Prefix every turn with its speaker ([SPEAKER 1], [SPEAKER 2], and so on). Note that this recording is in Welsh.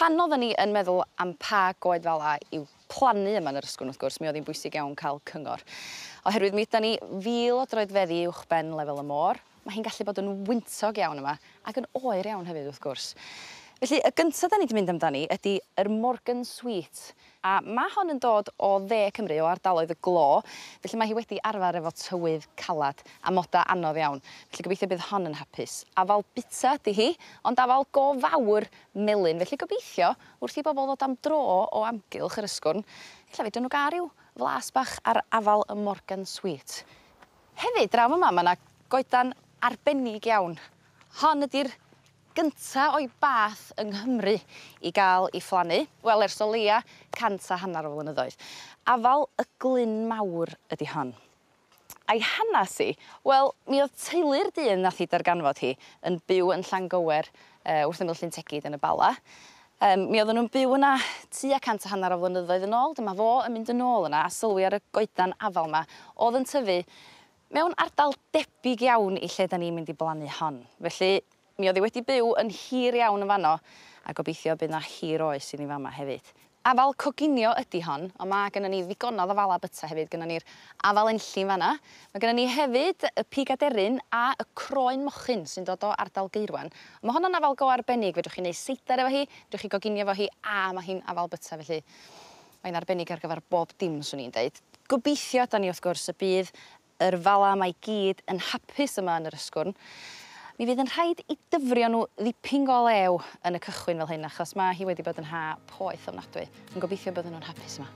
[SPEAKER 1] Pan oedden ni yn meddwl am pa goed fel a i'w plannu yma yn yr ysgwrn, wrth gwrs, mi oedd hi'n bwysig iawn cael cyngor. Oherwydd mi ydan ni 1000 o droedfeddi uwchben lefel y môr. Mae hi'n gallu bod yn wyntog iawn yma ac yn oer iawn hefyd, wrth gwrs. Felly, y gyntaf da ni wedi mynd amdani ydy yr Morgan Sweet. A mae hon yn dod o De Cymru, o ardaloedd y glo. Felly mae hi wedi arfer efo tywydd calad a moda anodd iawn. Felly gobeithio bydd hon yn hapus. Afal bita ydy hi, ond afal go fawr melyn. Felly gobeithio, wrth i bobl ddod am dro o amgylch yr ysgwrn, ella fedrwn nhw gael ryw flas bach ar afal y Morgan Sweet. Hefyd, draw yma, mae yna goedan arbennig iawn. Hon ydy'r gynta o'i bath yng Nghymru i gael ei phlannu. Wel, ers o leia 150 o flynyddoedd. Afal y glyn mawr ydy hon. A'i hanas hi, wel, mi oedd teulu'r dyn nath hi darganfod hi yn byw yn Llangywer wrth ymyl Llyn Tegid yn y Bala. Mi oedden nhw'n byw yna tua 150 o flynyddoedd yn ôl. Dyma fo yn mynd yn ôl yna a sylwi ar y goedan afal yma oedd yn tyfu mewn ardal debyg iawn i lle da ni'n mynd i blannu hon. Felly, mi oedd hi wedi byw yn hir iawn yn fanno, a gobeithio bydd 'na hir oes i ni fama hefyd. Afal coginio ydy hon, ond mae gennym ni ddigonodd o fala byta hefyd. Gennym ni'r afal enllyn fanna. Mae gennym ni hefyd y pigaderyn a y croen mochyn sy'n dod o ardal Gaerwan. Mae hon yn afal go arbennig, fedrwch chi wneud seidar efo hi, fedrwch chi goginio efo hi, a mae hi'n afal byta, felly mae'n arbennig ar gyfer bob dim, swn i'n deud. Gobeithio, da ni wrth gwrs, y bydd yr fala mae gyd yn hapus yma yn yr ysgwrn. Mi fydd yn rhaid i dyfrio nhw ddipyn go lew yn y cychwyn fel hyn, achos mae hi wedi bod yn ha poeth ofnadwy. Yn gobeithio byddwn nhw'n hapus yma.